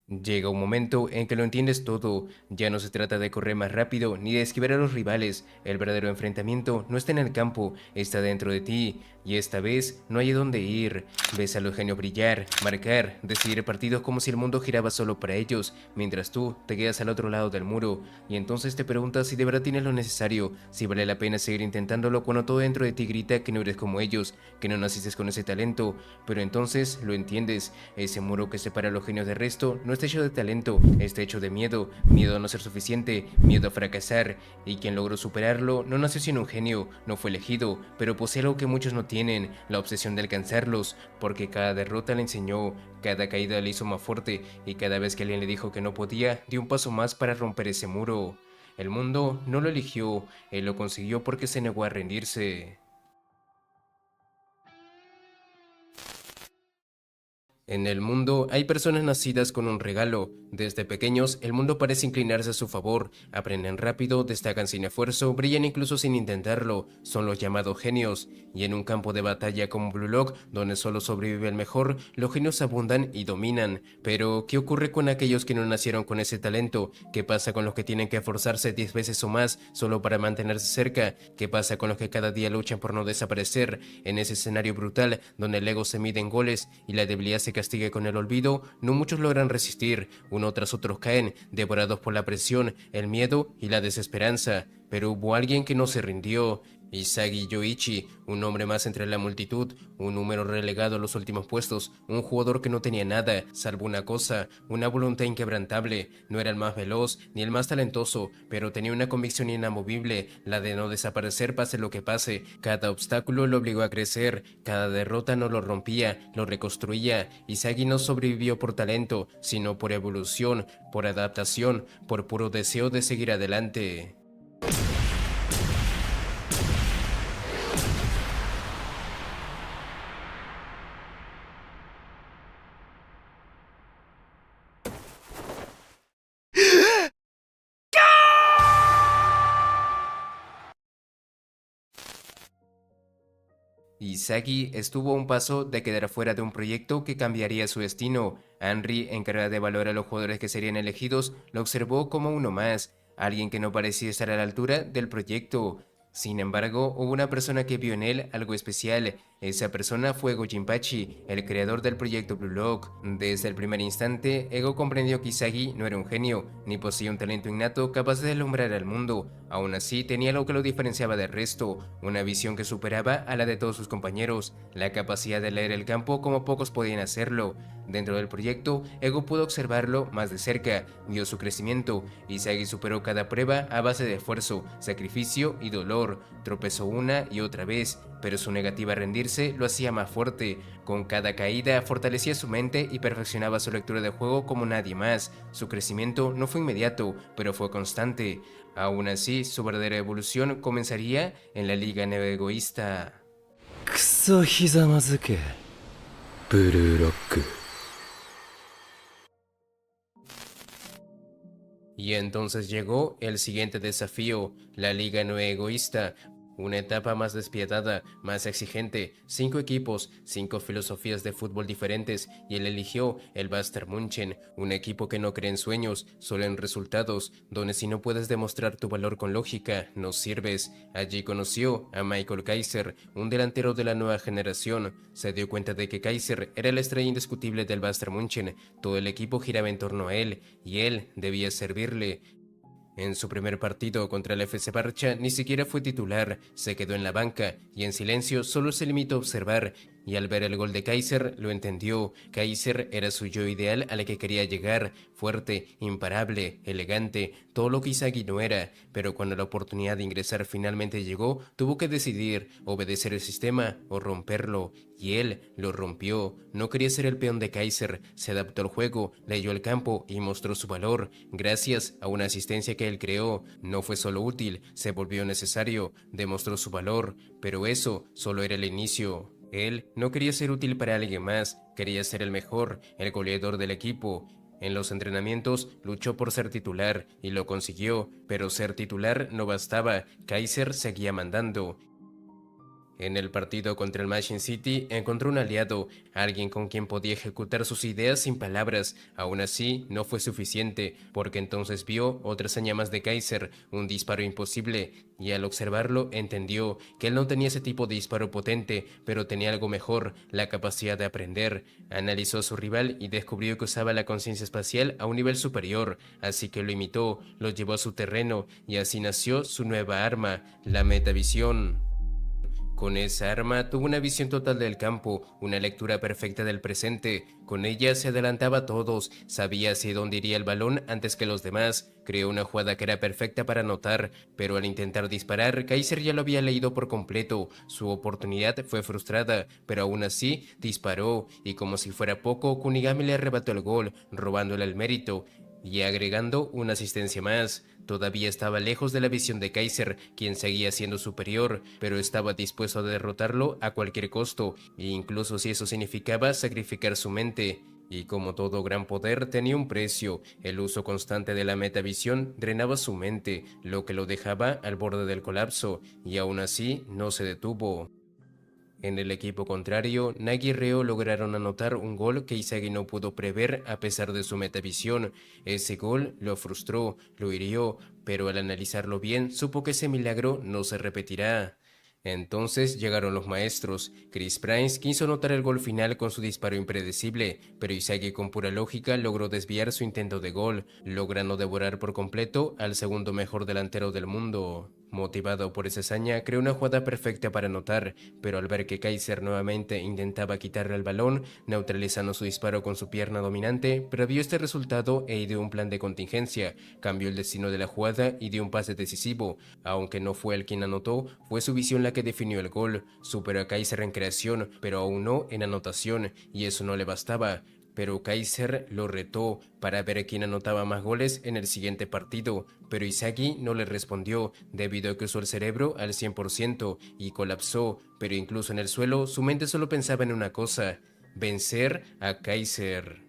Llega un momento en que lo entiendes todo, ya no se trata de correr más rápido ni de esquivar a los rivales, el verdadero enfrentamiento no está en el campo, está dentro de ti, y esta vez no hay a dónde ir. Ves a los genios brillar, marcar, decidir partidos como si el mundo giraba solo para ellos, mientras tú te quedas al otro lado del muro, y entonces te preguntas si de verdad tienes lo necesario, si vale la pena seguir intentándolo cuando todo dentro de ti grita que no eres como ellos, que no naciste con ese talento, pero entonces lo entiendes, ese muro que separa a los genios del resto no está hecho de talento, está hecho de miedo, miedo a no ser suficiente, miedo a fracasar, y quien logró superarlo no nació siendo un genio, no fue elegido, pero posee algo que muchos no tienen, la obsesión de alcanzarlos, porque cada derrota le enseñó, cada caída le hizo más fuerte, y cada vez que alguien le dijo que no podía, dio un paso más para romper ese muro. El mundo no lo eligió, él lo consiguió porque se negó a rendirse. En el mundo hay personas nacidas con un regalo. Desde pequeños, el mundo parece inclinarse a su favor. Aprenden rápido, destacan sin esfuerzo, brillan incluso sin intentarlo. Son los llamados genios. Y en un campo de batalla como Blue Lock, donde solo sobrevive el mejor, los genios abundan y dominan. Pero, ¿qué ocurre con aquellos que no nacieron con ese talento? ¿Qué pasa con los que tienen que esforzarse 10 veces o más solo para mantenerse cerca? ¿Qué pasa con los que cada día luchan por no desaparecer? En ese escenario brutal, donde el ego se mide en goles y la debilidad se castigue con el olvido, no muchos logran resistir, uno tras otros caen, devorados por la presión, el miedo y la desesperanza. Pero hubo alguien que no se rindió, Isagi Yoichi, un hombre más entre la multitud, un número relegado a los últimos puestos, un jugador que no tenía nada, salvo una cosa, una voluntad inquebrantable. No era el más veloz ni el más talentoso, pero tenía una convicción inamovible, la de no desaparecer pase lo que pase. Cada obstáculo lo obligó a crecer, cada derrota no lo rompía, lo reconstruía. Isagi no sobrevivió por talento, sino por evolución, por adaptación, por puro deseo de seguir adelante. Isagi estuvo a un paso de quedar fuera de un proyecto que cambiaría su destino. Henry, encargada de evaluar a los jugadores que serían elegidos, lo observó como uno más, alguien que no parecía estar a la altura del proyecto. Sin embargo, hubo una persona que vio en él algo especial. Esa persona fue Go Jinpachi, el creador del proyecto Blue Lock. Desde el primer instante, Ego comprendió que Isagi no era un genio, ni poseía un talento innato capaz de deslumbrar al mundo. Aún así, tenía algo que lo diferenciaba del resto, una visión que superaba a la de todos sus compañeros, la capacidad de leer el campo como pocos podían hacerlo. Dentro del proyecto, Ego pudo observarlo más de cerca, vio su crecimiento. Isagi superó cada prueba a base de esfuerzo, sacrificio y dolor. Tropezó una y otra vez, pero su negativa a rendirse lo hacía más fuerte. Con cada caída fortalecía su mente y perfeccionaba su lectura de juego como nadie más. Su crecimiento no fue inmediato, pero fue constante. Aún así, su verdadera evolución comenzaría en la Liga Neoegoísta. クソひざまずけブルーロック。 Y entonces llegó el siguiente desafío, la Liga No Egoísta, una etapa más despiadada, más exigente, 5 equipos, 5 filosofías de fútbol diferentes, y él eligió el Bayern München, un equipo que no cree en sueños, solo en resultados, donde si no puedes demostrar tu valor con lógica, no sirves. Allí conoció a Michael Kaiser, un delantero de la nueva generación. Se dio cuenta de que Kaiser era la estrella indiscutible del Bayern München, todo el equipo giraba en torno a él, y él debía servirle. En su primer partido contra el FC Barça ni siquiera fue titular, se quedó en la banca y en silencio solo se limitó a observar, y al ver el gol de Kaiser lo entendió. Kaiser era su yo ideal al que quería llegar, fuerte, imparable, elegante, todo lo que Isagi no era, pero cuando la oportunidad de ingresar finalmente llegó, tuvo que decidir obedecer el sistema o romperlo, y él lo rompió. No quería ser el peón de Kaiser, se adaptó al juego, leyó el campo y mostró su valor, gracias a una asistencia que él creó. No fue solo útil, se volvió necesario, demostró su valor, pero eso solo era el inicio. Él no quería ser útil para alguien más, quería ser el mejor, el goleador del equipo. En los entrenamientos luchó por ser titular y lo consiguió, pero ser titular no bastaba, Kaiser seguía mandando. En el partido contra el Manchester City encontró un aliado, alguien con quien podía ejecutar sus ideas sin palabras. Aún así, no fue suficiente, porque entonces vio otra hazaña más de Kaiser, un disparo imposible, y al observarlo entendió que él no tenía ese tipo de disparo potente, pero tenía algo mejor, la capacidad de aprender. Analizó a su rival y descubrió que usaba la conciencia espacial a un nivel superior, así que lo imitó, lo llevó a su terreno, y así nació su nueva arma, la metavisión. Con esa arma tuvo una visión total del campo, una lectura perfecta del presente. Con ella se adelantaba a todos, sabía hacia dónde iría el balón antes que los demás. Creó una jugada que era perfecta para anotar, pero al intentar disparar, Kaiser ya lo había leído por completo. Su oportunidad fue frustrada, pero aún así disparó, y como si fuera poco, Kunigami le arrebató el gol, robándole el mérito y agregando una asistencia más. Todavía estaba lejos de la visión de Kaiser, quien seguía siendo superior, pero estaba dispuesto a derrotarlo a cualquier costo, e incluso si eso significaba sacrificar su mente. Y como todo gran poder tenía un precio, el uso constante de la metavisión drenaba su mente, lo que lo dejaba al borde del colapso, y aún así no se detuvo. En el equipo contrario, Nagi y Reo lograron anotar un gol que Izagi no pudo prever a pesar de su metavisión. Ese gol lo frustró, lo hirió, pero al analizarlo bien supo que ese milagro no se repetirá. Entonces llegaron los maestros. Chris Prince quiso anotar el gol final con su disparo impredecible, pero Izagi con pura lógica logró desviar su intento de gol, logrando devorar por completo al segundo mejor delantero del mundo. Motivado por esa hazaña, creó una jugada perfecta para anotar, pero al ver que Kaiser nuevamente intentaba quitarle el balón, neutralizando su disparo con su pierna dominante, previó este resultado e ideó un plan de contingencia, cambió el destino de la jugada y dio un pase decisivo. Aunque no fue él quien anotó, fue su visión la que definió el gol. Superó a Kaiser en creación, pero aún no en anotación, y eso no le bastaba. Pero Kaiser lo retó para ver quién anotaba más goles en el siguiente partido, pero Izagi no le respondió debido a que usó el cerebro al 100% y colapsó, pero incluso en el suelo su mente solo pensaba en una cosa: vencer a Kaiser.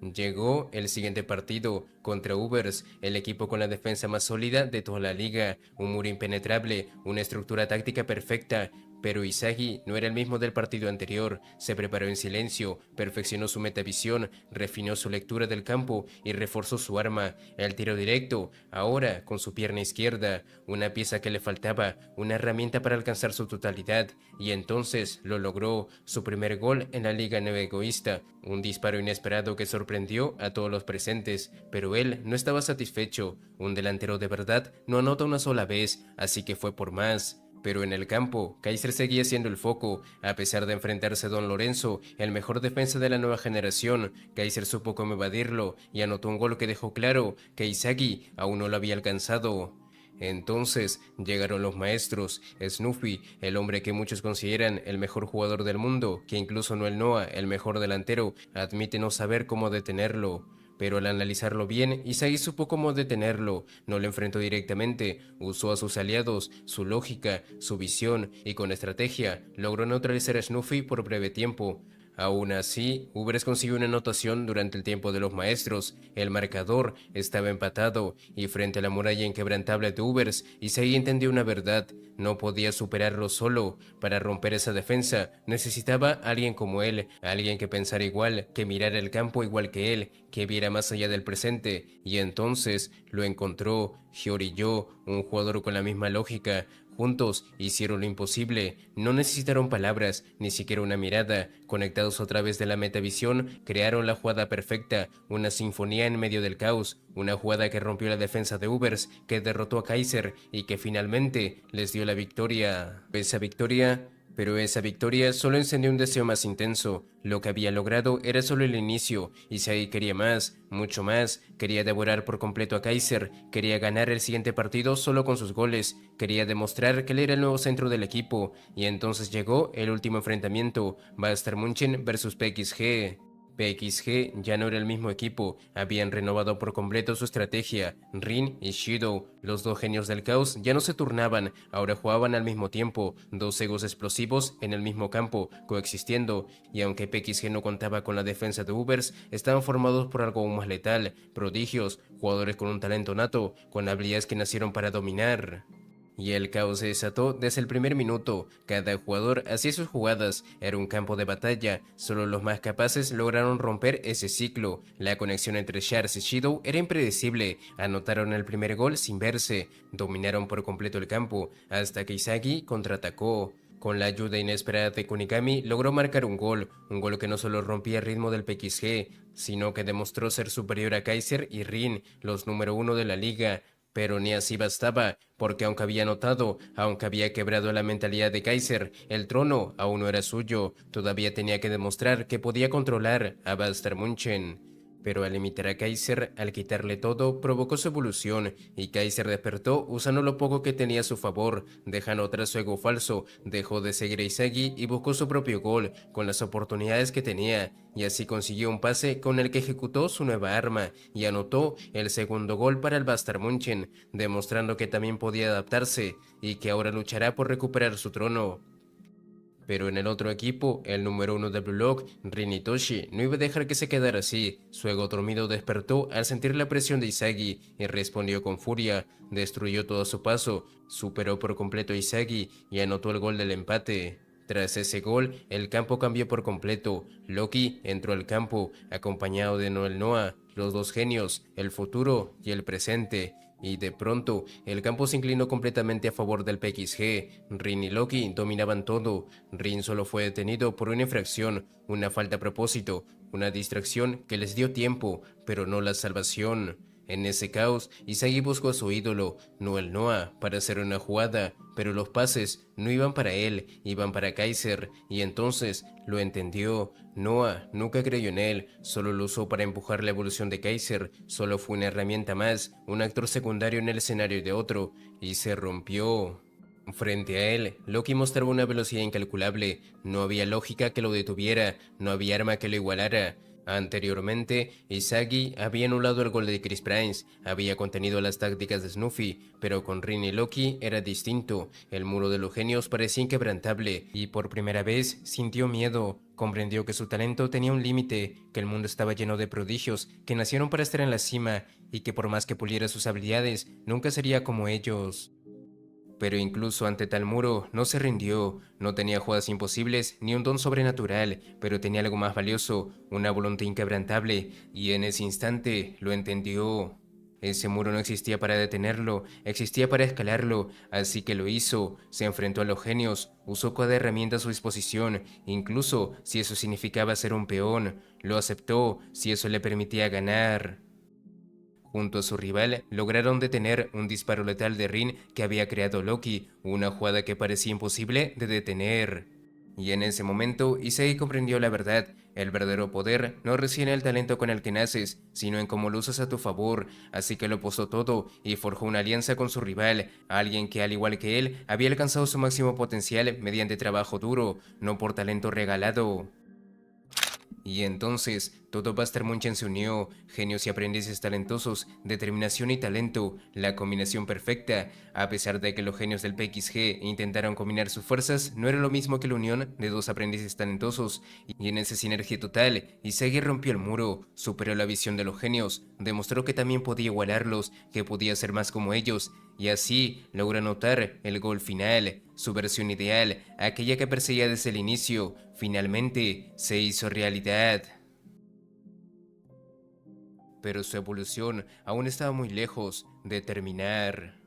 Llegó el siguiente partido contra Ubers, el equipo con la defensa más sólida de toda la liga, un muro impenetrable, una estructura táctica perfecta. Pero Izagi no era el mismo del partido anterior, se preparó en silencio, perfeccionó su metavisión, refinó su lectura del campo y reforzó su arma, el tiro directo, ahora con su pierna izquierda, una pieza que le faltaba, una herramienta para alcanzar su totalidad, y entonces lo logró, su primer gol en la Liga Nueva Egoísta, un disparo inesperado que sorprendió a todos los presentes, pero él no estaba satisfecho, un delantero de verdad no anota una sola vez, así que fue por más. Pero en el campo, Kaiser seguía siendo el foco. A pesar de enfrentarse a Don Lorenzo, el mejor defensa de la nueva generación, Kaiser supo cómo evadirlo y anotó un gol que dejó claro que Izagi aún no lo había alcanzado. Entonces llegaron los maestros, Snuffy, el hombre que muchos consideran el mejor jugador del mundo, que incluso Noel Noah, el mejor delantero, admite no saber cómo detenerlo. Pero al analizarlo bien, Izagi supo cómo detenerlo, no lo enfrentó directamente, usó a sus aliados, su lógica, su visión y con estrategia logró neutralizar a Snuffy por breve tiempo. Aún así, Ubers consiguió una anotación durante el tiempo de los maestros, el marcador estaba empatado y frente a la muralla inquebrantable de Ubers, Izagi entendió una verdad: no podía superarlo solo. Para romper esa defensa necesitaba a alguien como él, alguien que pensara igual, que mirara el campo igual que él, que viera más allá del presente, y entonces lo encontró. Hyoriyō, un jugador con la misma lógica. Juntos hicieron lo imposible, no necesitaron palabras, ni siquiera una mirada. Conectados a través de la metavisión, crearon la jugada perfecta, una sinfonía en medio del caos, una jugada que rompió la defensa de Ubers, que derrotó a Kaiser y que finalmente les dio la victoria. Pero esa victoria solo encendió un deseo más intenso. Lo que había logrado era solo el inicio, y Izagi quería más, mucho más. Quería devorar por completo a Kaiser, quería ganar el siguiente partido solo con sus goles, quería demostrar que él era el nuevo centro del equipo, y entonces llegó el último enfrentamiento, Bayern München versus PSG. PXG ya no era el mismo equipo, habían renovado por completo su estrategia. Rin y Shido, los dos genios del caos, ya no se turnaban, ahora jugaban al mismo tiempo, dos egos explosivos en el mismo campo, coexistiendo, y aunque PXG no contaba con la defensa de Ubers, estaban formados por algo aún más letal, prodigios, jugadores con un talento nato, con habilidades que nacieron para dominar. y el caos se desató desde el primer minuto. Cada jugador hacía sus jugadas, era un campo de batalla, solo los más capaces lograron romper ese ciclo. La conexión entre Sharks y Shido era impredecible, anotaron el primer gol sin verse, dominaron por completo el campo, hasta que Isagi contraatacó. Con la ayuda inesperada de Kunigami logró marcar un gol que no solo rompía el ritmo del PXG, sino que demostró ser superior a Kaiser y Rin, los número uno de la liga. Pero ni así bastaba, porque aunque había anotado, aunque había quebrado la mentalidad de Kaiser, el trono aún no era suyo, todavía tenía que demostrar que podía controlar a Buster Munchen. Pero al limitar a Kaiser, al quitarle todo, provocó su evolución, y Kaiser despertó usando lo poco que tenía a su favor, dejando atrás su ego falso, dejó de seguir a Isagi y buscó su propio gol, con las oportunidades que tenía, y así consiguió un pase con el que ejecutó su nueva arma, y anotó el segundo gol para el Bastard Munchen, demostrando que también podía adaptarse, y que ahora luchará por recuperar su trono. Pero en el otro equipo, el número uno de Blue Lock, Rin Itoshi, no iba a dejar que se quedara así. Su ego dormido despertó al sentir la presión de Isagi y respondió con furia. Destruyó todo a su paso, superó por completo a Isagi y anotó el gol del empate. Tras ese gol, el campo cambió por completo. Loki entró al campo, acompañado de Noel Noah, los dos genios, el futuro y el presente. Y de pronto, el campo se inclinó completamente a favor del PXG. Rin y Loki dominaban todo. Rin solo fue detenido por una infracción, una falta a propósito, una distracción que les dio tiempo, pero no la salvación. En ese caos, Isagi buscó a su ídolo, Noel Noah, para hacer una jugada, pero los pases no iban para él, iban para Kaiser, y entonces lo entendió. Noah nunca creyó en él, solo lo usó para empujar la evolución de Kaiser, solo fue una herramienta más, un actor secundario en el escenario de otro, y se rompió. Frente a él, Loki mostraba una velocidad incalculable, no había lógica que lo detuviera, no había arma que lo igualara. Anteriormente, Isagi había anulado el gol de Chris Prince, había contenido las tácticas de Snuffy, pero con Rin y Loki era distinto, el muro de los genios parecía inquebrantable, y por primera vez sintió miedo, comprendió que su talento tenía un límite, que el mundo estaba lleno de prodigios, que nacieron para estar en la cima, y que por más que puliera sus habilidades, nunca sería como ellos. Pero incluso ante tal muro, no se rindió, no tenía jugadas imposibles ni un don sobrenatural, pero tenía algo más valioso, una voluntad inquebrantable, y en ese instante lo entendió. Ese muro no existía para detenerlo, existía para escalarlo, así que lo hizo, se enfrentó a los genios, usó cada herramienta a su disposición, incluso si eso significaba ser un peón, lo aceptó, si eso le permitía ganar. Junto a su rival, lograron detener un disparo letal de Rin que había creado Loki, una jugada que parecía imposible de detener. Y en ese momento, Issei comprendió la verdad. El verdadero poder no reside en el talento con el que naces, sino en cómo lo usas a tu favor, así que lo posó todo y forjó una alianza con su rival, alguien que al igual que él, había alcanzado su máximo potencial mediante trabajo duro, no por talento regalado. Y entonces, todo Buster Munchen se unió, genios y aprendices talentosos, determinación y talento, la combinación perfecta. A pesar de que los genios del PXG intentaron combinar sus fuerzas, no era lo mismo que la unión de dos aprendices talentosos, y en esa sinergia total, Isagi rompió el muro, superó la visión de los genios, demostró que también podía igualarlos, que podía ser más como ellos, y así logró anotar el gol final, su versión ideal, aquella que perseguía desde el inicio, finalmente se hizo realidad. Pero su evolución aún estaba muy lejos de terminar.